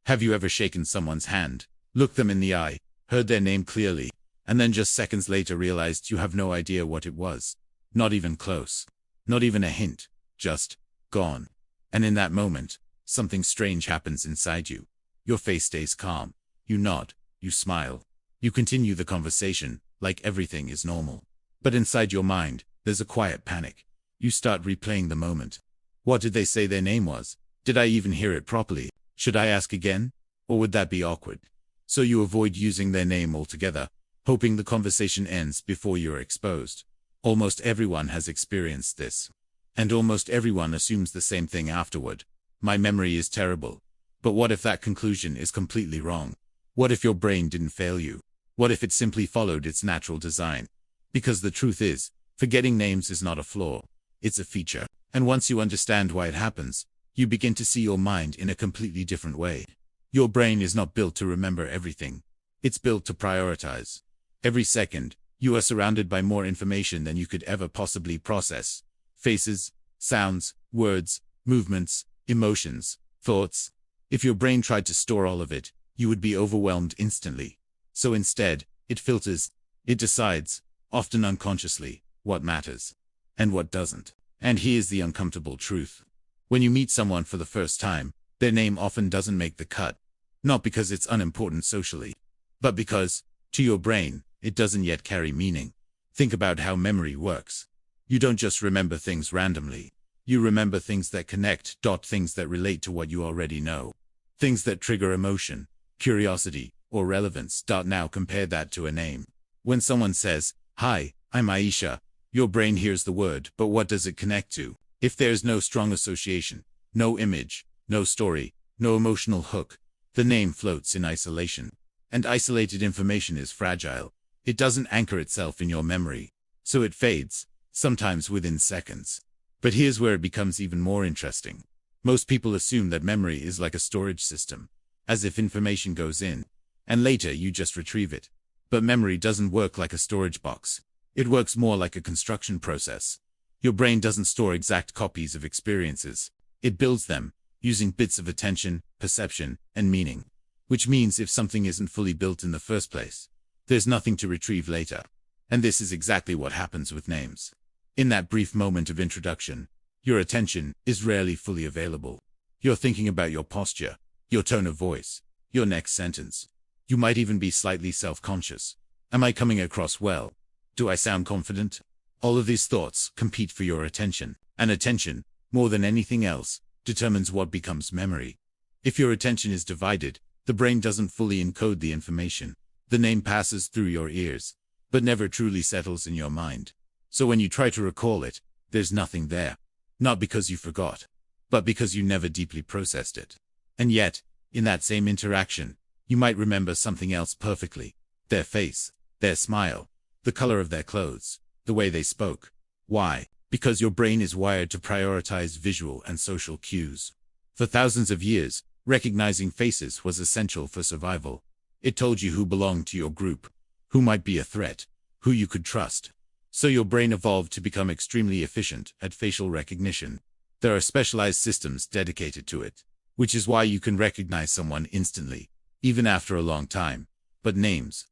Have you ever shaken someone's hand, looked them in the eye, heard their name clearly, and then just seconds later realized you have no idea what it was? Not even close. Not even a hint. Just gone. And in that moment, something strange happens inside you. Your face stays calm. You nod. You smile. You continue the conversation, like everything is normal. But inside your mind, there's a quiet panic. You start replaying the moment. What did they say their name was? Did I even hear it properly? Should I ask again? Or would that be awkward? So you avoid using their name altogether, hoping the conversation ends before you're exposed. Almost everyone has experienced this. And almost everyone assumes the same thing afterward. My memory is terrible. But what if that conclusion is completely wrong? What if your brain didn't fail you? What if it simply followed its natural design? Because the truth is, forgetting names is not a flaw. It's a feature. And once you understand why it happens, you begin to see your mind in a completely different way. Your brain is not built to remember everything. It's built to prioritize. Every second, you are surrounded by more information than you could ever possibly process. Faces, sounds, words, movements, emotions, thoughts. If your brain tried to store all of it, you would be overwhelmed instantly. So instead, it filters, it decides, often unconsciously, what matters and what doesn't. And here's the uncomfortable truth. When you meet someone for the first time, their name often doesn't make the cut. Not because it's unimportant socially, but because, to your brain, it doesn't yet carry meaning. Think about how memory works. You don't just remember things randomly. You remember things that connect, things that relate to what you already know. Things that trigger emotion, curiosity, or relevance. Now compare that to a name. When someone says, "Hi, I'm Aisha," your brain hears the word, but what does it connect to? If there's no strong association, no image, no story, no emotional hook, the name floats in isolation. And isolated information is fragile. It doesn't anchor itself in your memory. So it fades, sometimes within seconds. But here's where it becomes even more interesting. Most people assume that memory is like a storage system, as if information goes in, and later you just retrieve it. But memory doesn't work like a storage box. It works more like a construction process. Your brain doesn't store exact copies of experiences. It builds them, using bits of attention, perception, and meaning. Which means if something isn't fully built in the first place, there's nothing to retrieve later. And this is exactly what happens with names. In that brief moment of introduction, your attention is rarely fully available. You're thinking about your posture, your tone of voice, your next sentence. You might even be slightly self-conscious. Am I coming across well? Do I sound confident? All of these thoughts compete for your attention, and attention, more than anything else, determines what becomes memory. If your attention is divided, the brain doesn't fully encode the information. The name passes through your ears, but never truly settles in your mind. So when you try to recall it, there's nothing there. Not because you forgot, but because you never deeply processed it. And yet, in that same interaction, you might remember something else perfectly. Their face, their smile, the color of their clothes, the way they spoke. Why? Because your brain is wired to prioritize visual and social cues. For thousands of years, recognizing faces was essential for survival. It told you who belonged to your group, who might be a threat, who you could trust. So your brain evolved to become extremely efficient at facial recognition. There are specialized systems dedicated to it, which is why you can recognize someone instantly, even after a long time. But names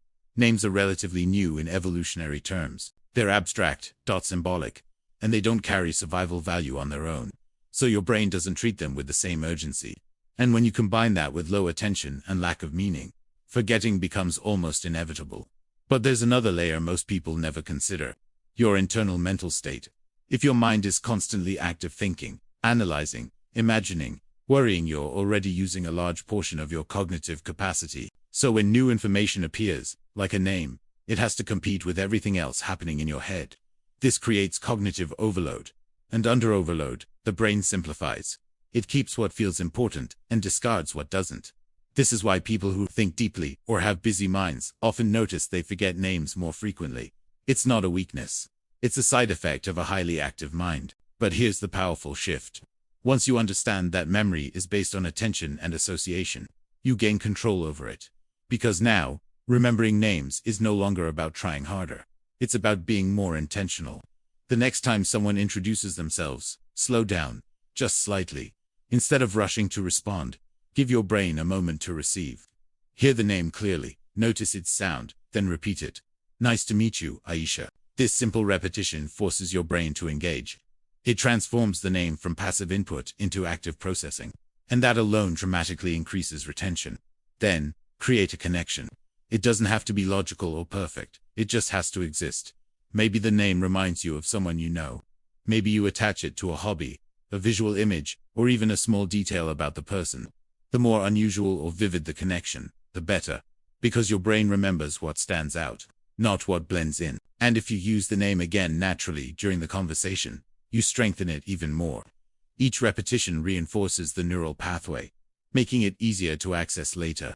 are relatively new in evolutionary terms. They're abstract, symbolic, and they don't carry survival value on their own. So your brain doesn't treat them with the same urgency. And when you combine that with low attention and lack of meaning, forgetting becomes almost inevitable. But there's another layer most people never consider. Your internal mental state. If your mind is constantly active thinking, analyzing, imagining, worrying, you're already using a large portion of your cognitive capacity. So when new information appears, like a name, it has to compete with everything else happening in your head. This creates cognitive overload. And under overload, the brain simplifies. It keeps what feels important and discards what doesn't. This is why people who think deeply or have busy minds often notice they forget names more frequently. It's not a weakness. It's a side effect of a highly active mind. But here's the powerful shift. Once you understand that memory is based on attention and association, you gain control over it. Because now, remembering names is no longer about trying harder. It's about being more intentional. The next time someone introduces themselves, slow down, just slightly. Instead of rushing to respond, Give your brain a moment to receive. Hear the name clearly, notice its sound, then repeat it. Nice to meet you, Aisha. This simple repetition forces your brain to engage. It transforms the name from passive input into active processing, and that alone dramatically increases retention. Then, create a connection. It doesn't have to be logical or perfect, it just has to exist. Maybe the name reminds you of someone you know. Maybe you attach it to a hobby, a visual image, or even a small detail about the person. The more unusual or vivid the connection, the better, because your brain remembers what stands out, not what blends in. And if you use the name again naturally during the conversation, you strengthen it even more. Each repetition reinforces the neural pathway, making it easier to access later.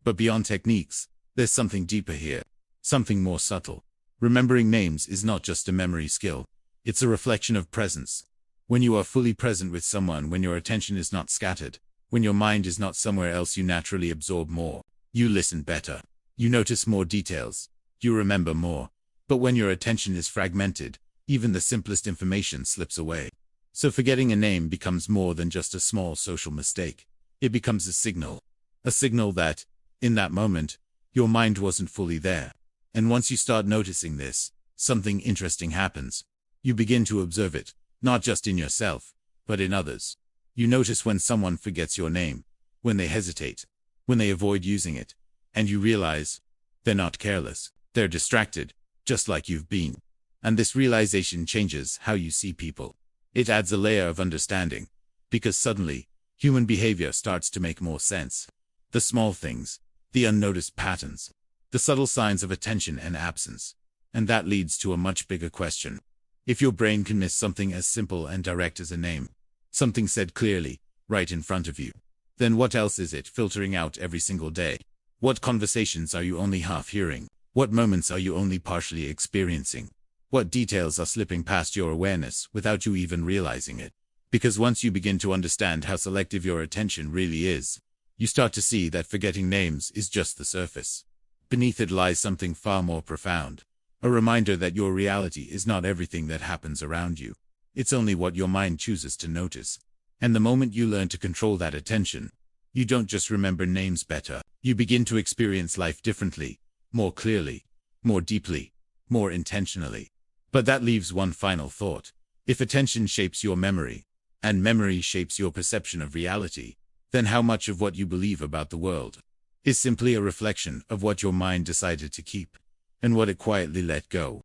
But beyond techniques, there's something deeper here, something more subtle. Remembering names is not just a memory skill, it's a reflection of presence. When you are fully present with someone, when your attention is not scattered, when your mind is not somewhere else, you naturally absorb more. You listen better. You notice more details. You remember more. But when your attention is fragmented, even the simplest information slips away. So forgetting a name becomes more than just a small social mistake. It becomes a signal that, in that moment, your mind wasn't fully there. And once you start noticing this, something interesting happens. You begin to observe it, not just in yourself, but in others. You notice when someone forgets your name, when they hesitate, when they avoid using it, and you realize they're not careless, they're distracted, just like you've been. And this realization changes how you see people. It adds a layer of understanding, because suddenly, human behavior starts to make more sense. The small things, the unnoticed patterns, the subtle signs of attention and absence. And that leads to a much bigger question. If your brain can miss something as simple and direct as a name, something said clearly, right in front of you, then what else is it filtering out every single day? What conversations are you only half hearing? What moments are you only partially experiencing? What details are slipping past your awareness without you even realizing it? Because once you begin to understand how selective your attention really is, you start to see that forgetting names is just the surface. Beneath it lies something far more profound. A reminder that your reality is not everything that happens around you. It's only what your mind chooses to notice. And the moment you learn to control that attention, you don't just remember names better. You begin to experience life differently, more clearly, more deeply, more intentionally. But that leaves one final thought. If attention shapes your memory, and memory shapes your perception of reality, then how much of what you believe about the world is simply a reflection of what your mind decided to keep, and what it quietly let go?